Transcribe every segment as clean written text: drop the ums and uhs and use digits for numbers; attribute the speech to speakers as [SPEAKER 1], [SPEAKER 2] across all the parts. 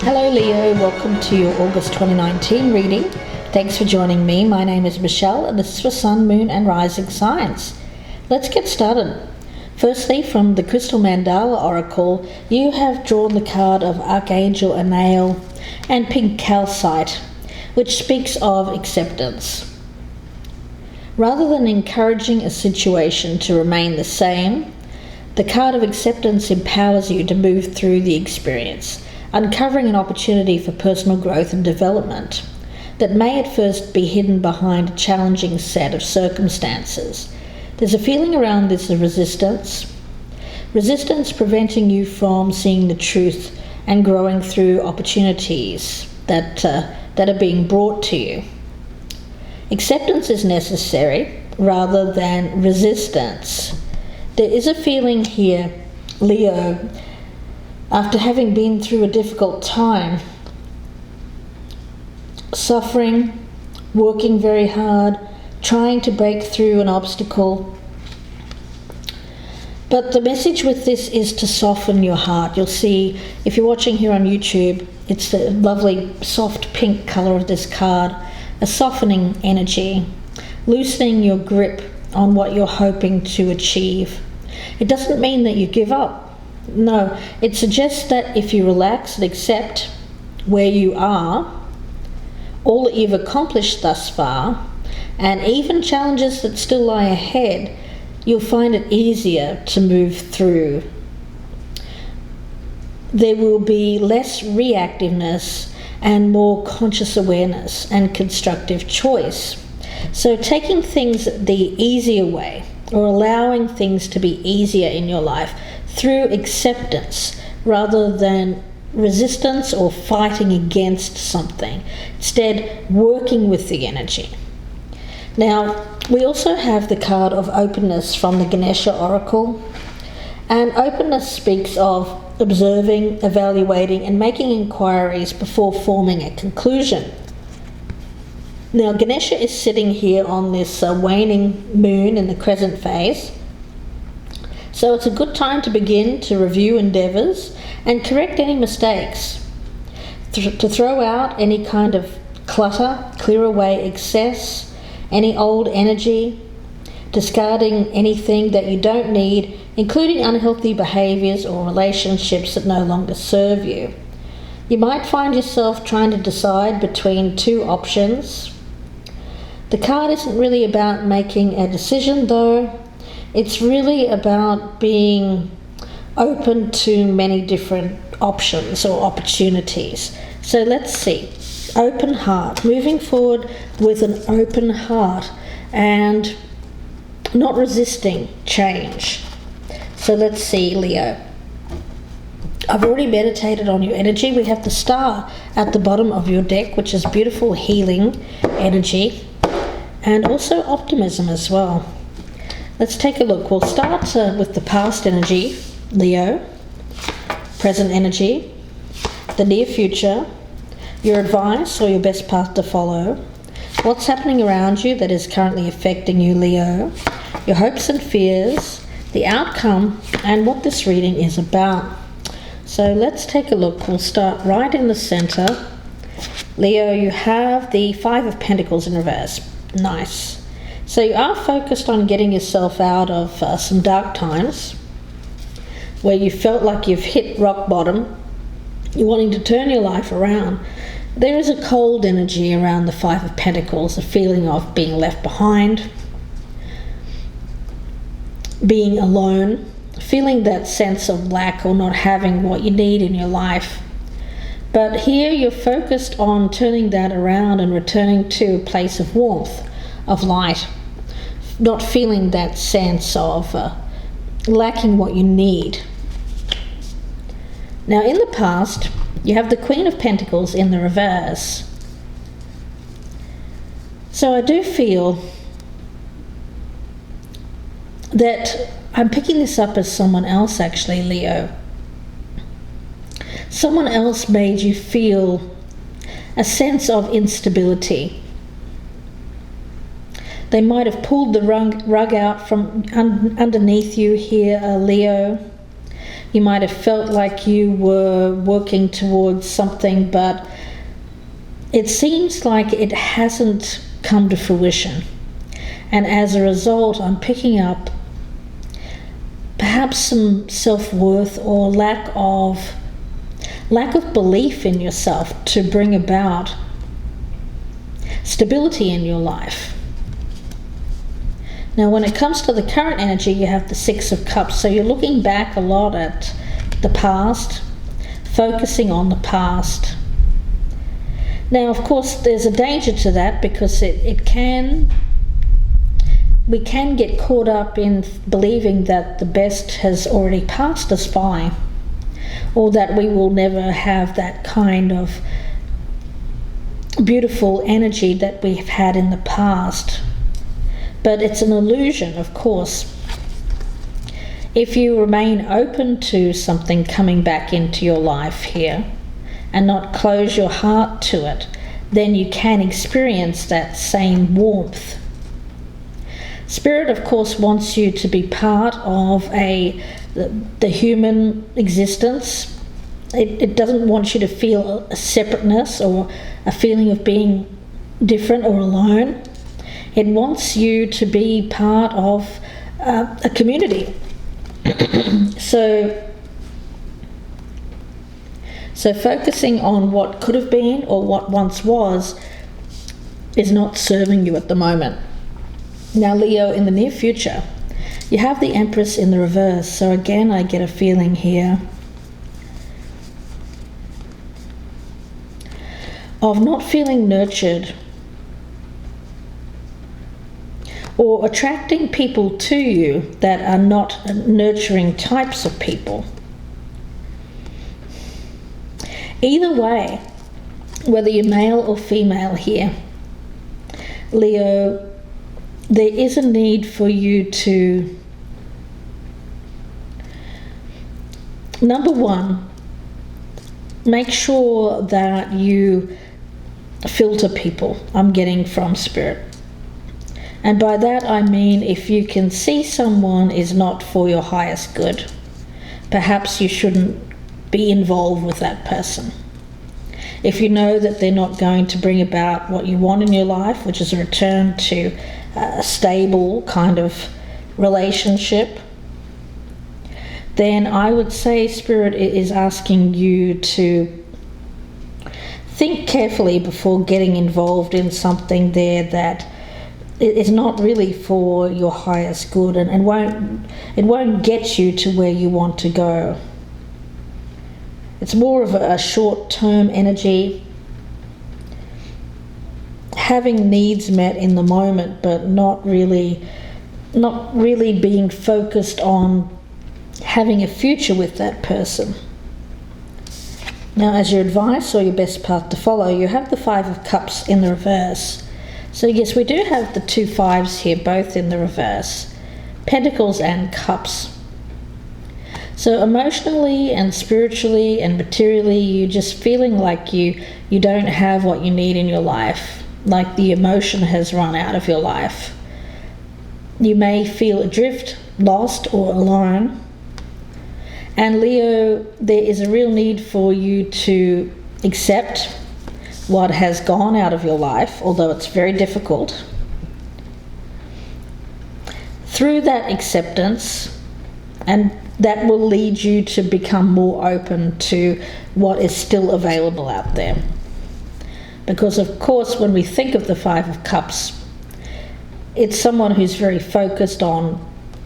[SPEAKER 1] Hello Leo, welcome to your August 2019 reading. Thanks for joining me. My name is Michelle and this is for Sun, Moon and Rising signs. Let's get started. Firstly, from the Crystal Mandala Oracle, you have drawn the card of Archangel Anael and Pink Calcite, which speaks of acceptance. Rather than encouraging a situation to remain the same, the card of acceptance empowers you to move through the experience, uncovering an opportunity for personal growth and development that may at first be hidden behind a challenging set of circumstances. There's a feeling around this of resistance preventing you from seeing the truth and growing through opportunities that are being brought to you. Acceptance is necessary rather than resistance. There is a feeling here, Leo, after having been through a difficult time, suffering, working very hard, trying to break through an obstacle. But the message with this is to soften your heart. You'll see, if you're watching here on YouTube, it's the lovely soft pink colour of this card, a softening energy, loosening your grip on what you're hoping to achieve. It doesn't mean that you give up. No, it suggests that if you relax and accept where you are, all that you've accomplished thus far, and even challenges that still lie ahead, you'll find it easier to move through. There will be less reactiveness and more conscious awareness and constructive choice. So taking things the easier way, or allowing things to be easier in your life through acceptance rather than resistance or fighting against something. Instead, working with the energy. Now, we also have the card of openness from the Ganesha Oracle. And openness speaks of observing, evaluating, and making inquiries before forming a conclusion. Now, Ganesha is sitting here on this waning moon in the crescent phase. So it's a good time to begin to review endeavours and correct any mistakes, to throw out any kind of clutter, clear away excess, any old energy, discarding anything that you don't need, including unhealthy behaviours or relationships that no longer serve you. You might find yourself trying to decide between two options. The card isn't really about making a decision though. It's really about being open to many different options or opportunities. So let's see. Open heart. Moving forward with an open heart and not resisting change. So let's see, Leo. I've already meditated on your energy. We have the star at the bottom of your deck, which is beautiful healing energy, and also optimism as well. Let's take a look. We'll start with the past energy, Leo, present energy, the near future, your advice or your best path to follow, what's happening around you that is currently affecting you, Leo, your hopes and fears, the outcome, and what this reading is about. So let's take a look. We'll start right in the center. Leo, you have the Five of Pentacles in reverse. Nice. So you are focused on getting yourself out of some dark times where you felt like you've hit rock bottom. You're wanting to turn your life around. There is a cold energy around the Five of Pentacles, a feeling of being left behind, being alone, feeling that sense of lack or not having what you need in your life. But here you're focused on turning that around and returning to a place of warmth, of light, not feeling that sense of lacking what you need. Now in the past, you have the Queen of Pentacles in the reverse. So I do feel that I'm picking this up as someone else actually, Leo. Someone else made you feel a sense of instability. They might have pulled the rug out from underneath you here, Leo. You might have felt like you were working towards something, but it seems like it hasn't come to fruition. And as a result, I'm picking up perhaps some self-worth or lack of belief in yourself to bring about stability in your life. Now, when it comes to the current energy, you have the Six of Cups. So you're looking back a lot at the past, focusing on the past. Now, of course, there's a danger to that, because we can get caught up in believing that the best has already passed us by, or that we will never have that kind of beautiful energy that we've had in the past. But it's an illusion, of course. If you remain open to something coming back into your life here and not close your heart to it, then you can experience that same warmth. Spirit, of course, wants you to be part of the human existence. It doesn't want you to feel a separateness or a feeling of being different or alone. It wants you to be part of a community. So focusing on what could have been or what once was is not serving you at the moment. Now, Leo, in the near future, you have the Empress in the reverse. So again, I get a feeling here of not feeling nurtured, or attracting people to you that are not nurturing types of people. Either way, whether you're male or female here, Leo, there is a need for you to, number one, make sure that you filter people. I'm getting from Spirit. And by that I mean, if you can see someone is not for your highest good, perhaps you shouldn't be involved with that person. If you know that they're not going to bring about what you want in your life, which is a return to a stable kind of relationship, then I would say Spirit is asking you to think carefully before getting involved in something there that is not really for your highest good, and it won't get you to where you want to go. It's more of a short-term energy, having needs met in the moment, but not really being focused on having a future with that person. Now, as your advice or your best path to follow, you have the Five of Cups in the reverse. So yes, we do have the two fives here, both in the reverse. Pentacles and Cups. So emotionally and spiritually and materially, you're just feeling like you don't have what you need in your life, like the emotion has run out of your life. You may feel adrift, lost, or alone. And Leo, there is a real need for you to accept what has gone out of your life, although it's very difficult. Through that acceptance, and that will lead you to become more open to what is still available out there. Because of course, when we think of the Five of Cups, it's someone who's very focused on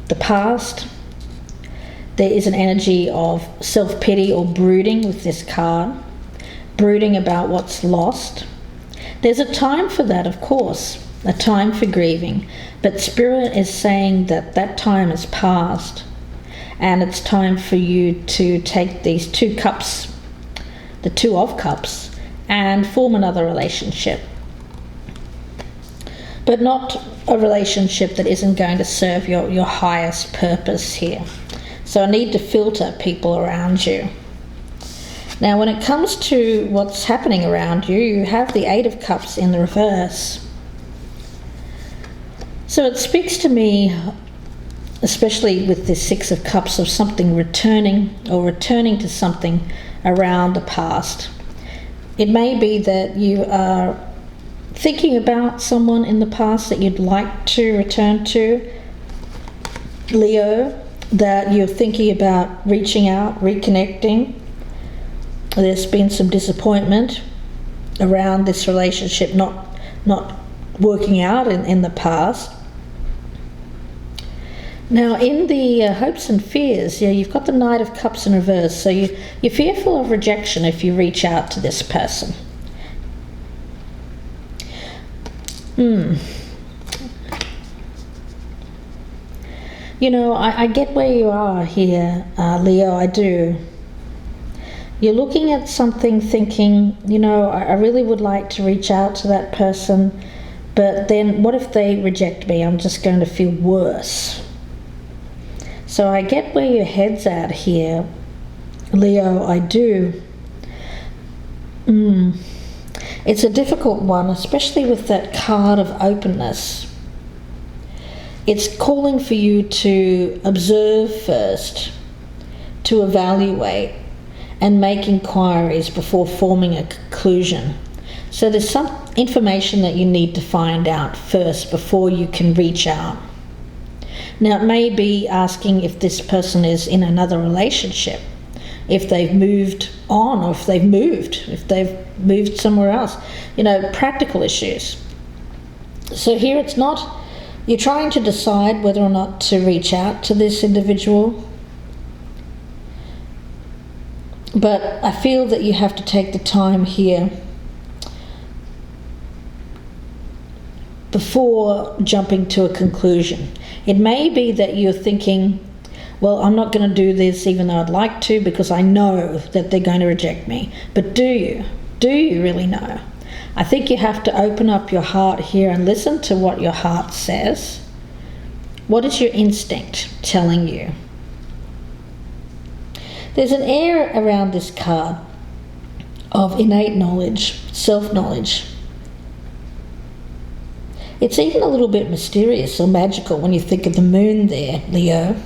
[SPEAKER 1] the past. There is an energy of self-pity or brooding with this card, brooding about what's lost. There's a time for that, of course, a time for grieving, but Spirit is saying that that time is past, and it's time for you to take these two cups, the Two of Cups, and form another relationship. But not a relationship that isn't going to serve your highest purpose here. So I need to filter people around you. Now, when it comes to what's happening around you, you have the Eight of Cups in the reverse. So it speaks to me especially with the Six of Cups, of something returning to something around the past. It may be that you are thinking about someone in the past that you'd like to return to, Leo, that you're thinking about reaching out, reconnecting. There's been some disappointment around this relationship not working out in the past. Now, in the hopes and fears, you've got the Knight of Cups in reverse, so you're fearful of rejection if you reach out to this person. I get where you are here, Leo, I do. You're looking at something thinking, I really would like to reach out to that person, but then what if they reject me? I'm just going to feel worse. So I get where your head's at here, Leo, I do. It's a difficult one, especially with that card of openness. It's calling for you to observe first, to evaluate, and make inquiries before forming a conclusion. So there's some information that you need to find out first before you can reach out. Now, it may be asking if this person is in another relationship, if they've moved on, or if they've moved somewhere else, practical issues. So here it's not, you're trying to decide whether or not to reach out to this individual, but I feel that you have to take the time here before jumping to a conclusion. It may be that you're thinking, well, I'm not going to do this even though I'd like to, because I know that they're going to reject me. But do you? Do you really know? I think you have to open up your heart here and listen to what your heart says. What is your instinct telling you? There's an air around this card of innate knowledge, self-knowledge. It's even a little bit mysterious or magical when you think of the moon there, Leo.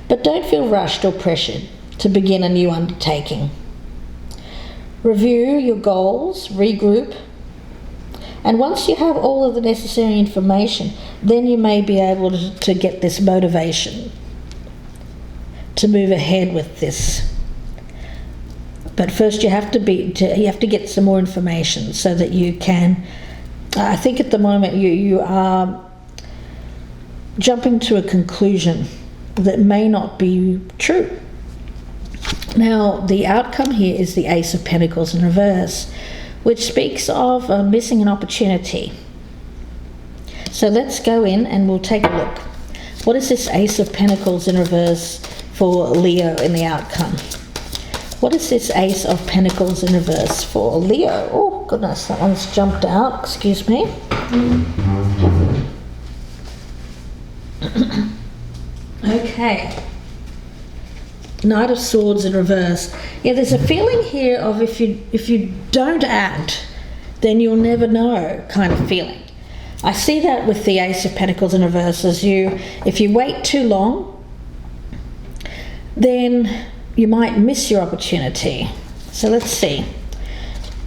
[SPEAKER 1] But don't feel rushed or pressured to begin a new undertaking. Review your goals, regroup, and once you have all of the necessary information, then you may be able to get this motivation to move ahead with this. But first you have to get some more information so that you can, I think at the moment you are jumping to a conclusion that may not be true. Now, the outcome here is the Ace of Pentacles in reverse, which speaks of missing an opportunity. So let's go in and we'll take a look. What is this Ace of Pentacles in reverse for Leo in the outcome? What is this Ace of Pentacles in reverse for Leo? Oh, goodness, that one's jumped out. Excuse me. Okay. Knight of Swords in reverse. Yeah, there's a feeling here of if you don't act, then you'll never know kind of feeling. I see that with the Ace of Pentacles in reverse as if you wait too long, then you might miss your opportunity. So let's see.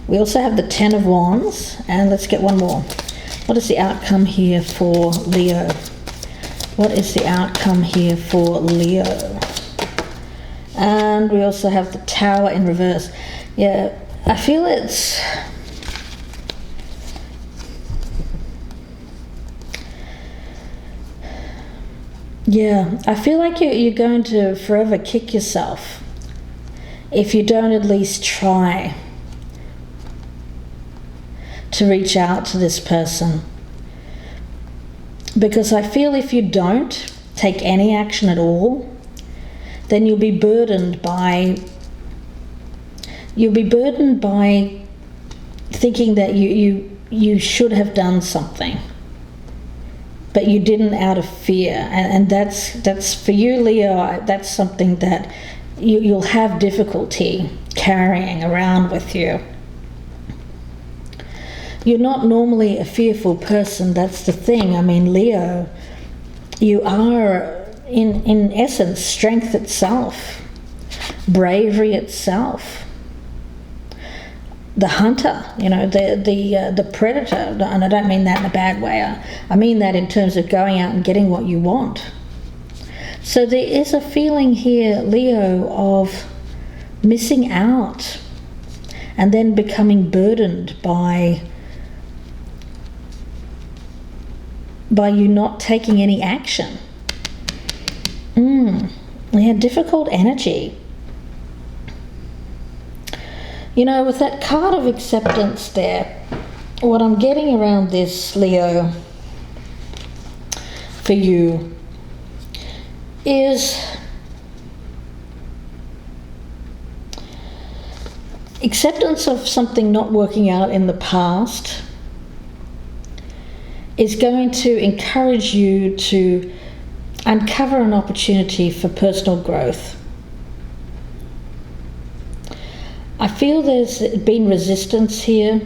[SPEAKER 1] We also have the Ten of Wands, and let's get one more. What is the outcome here for Leo? What is the outcome here for Leo? And we also have the Tower in reverse. Yeah, I feel it's... Yeah, I feel like you're going to forever kick yourself if you don't at least try to reach out to this person. Because I feel if you don't take any action at all, then you'll be burdened by thinking that you should have done something, but you didn't out of fear, and that's for you, Leo. That's something that you'll have difficulty carrying around with you. You're not normally a fearful person, that's the thing. I mean, Leo, you are, in essence, strength itself, bravery itself. The hunter, the predator, and I don't mean that in a bad way. I mean that in terms of going out and getting what you want. So there is a feeling here, Leo, of missing out and then becoming burdened by you not taking any action. Yeah, difficult energy. With that card of acceptance there, what I'm getting around this, Leo, for you, is acceptance of something not working out in the past is going to encourage you to uncover an opportunity for personal growth. I feel there's been resistance here,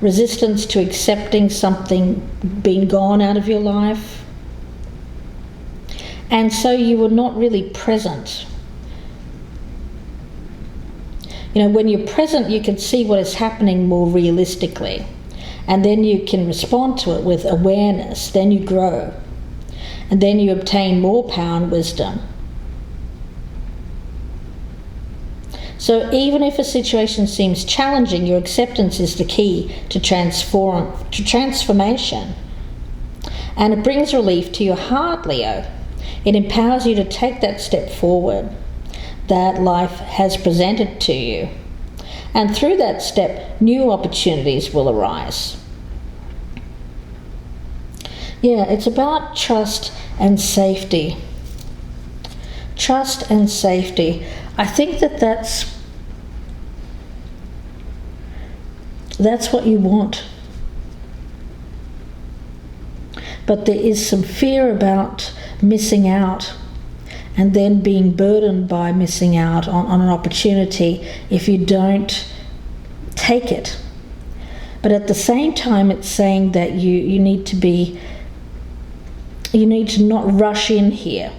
[SPEAKER 1] resistance to accepting something being gone out of your life, and so you were not really present. When you're present, you can see what is happening more realistically, and then you can respond to it with awareness. Then you grow, and then you obtain more power and wisdom. So even if a situation seems challenging, your acceptance is the key to transformation. And it brings relief to your heart, Leo. It empowers you to take that step forward that life has presented to you. And through that step, new opportunities will arise. Yeah, it's about trust and safety. Trust and safety. I think that's what you want. But there is some fear about missing out and then being burdened by missing out on an opportunity if you don't take it. But at the same time, it's saying that you need to not rush in here.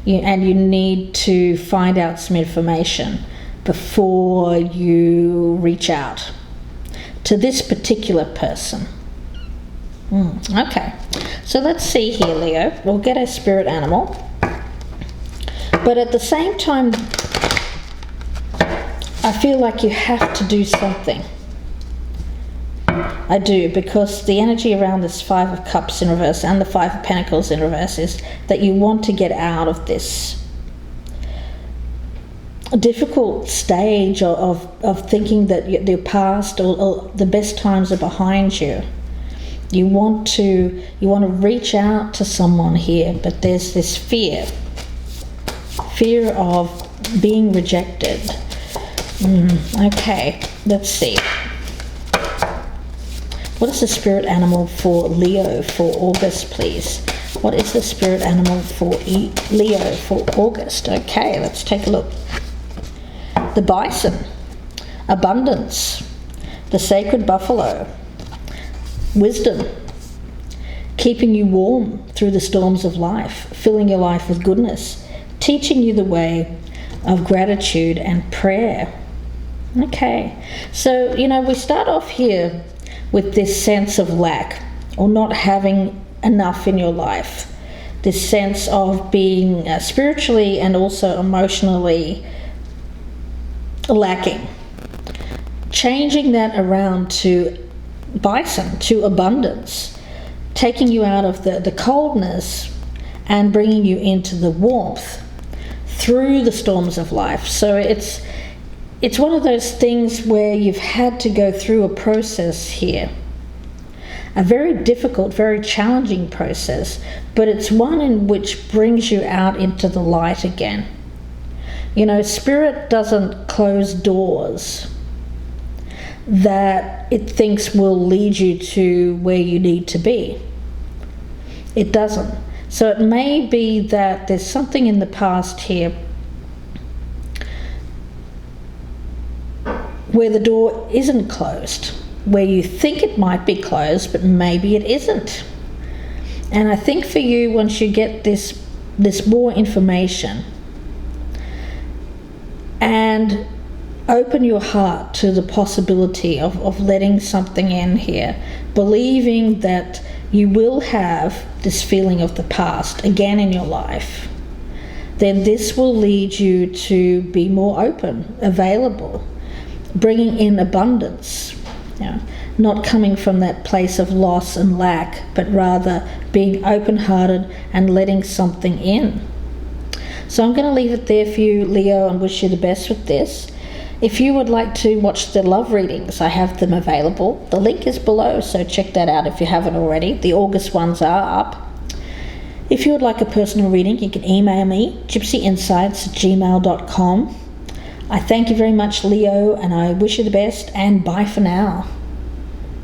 [SPEAKER 1] And you need to find out some information before you reach out to this particular person. Okay, so let's see here, Leo. We'll get a spirit animal. But at the same time, I feel like you have to do something. I do, because the energy around this Five of Cups in reverse and the Five of Pentacles in reverse is that you want to get out of this difficult stage of thinking that your past or the best times are behind you. You want to reach out to someone here, but there's this fear of being rejected. Okay, let's see. What is the spirit animal for Leo for August, please? What is the spirit animal for Leo for August? Okay, let's take a look. The bison, abundance, the sacred buffalo, wisdom, keeping you warm through the storms of life, filling your life with goodness, teaching you the way of gratitude and prayer. Okay, so we start off here with this sense of lack or not having enough in your life, this sense of being spiritually and also emotionally lacking. Changing that around to bison, to abundance, taking you out of the coldness and bringing you into the warmth through the storms of life. So it's one of those things where you've had to go through a process here, a very difficult, very challenging process, but it's one in which brings you out into the light again. Spirit doesn't close doors that it thinks will lead you to where you need to be. It doesn't. So it may be that there's something in the past here where the door isn't closed, where you think it might be closed, but maybe it isn't. And I think for you, once you get this more information and open your heart to the possibility of letting something in here, believing that you will have this feeling of the past again in your life, then this will lead you to be more open, available, bringing in abundance, not coming from that place of loss and lack, but rather being open-hearted and letting something in. So I'm going to leave it there for you, Leo, and wish you the best with this. If you would like to watch the love readings, I have them available. The link is below, so check that out if you haven't already. The August ones are up. If you would like a personal reading, you can email me, gypsyinsights@gmail.com. I thank you very much, Leo, and I wish you the best, and bye for now.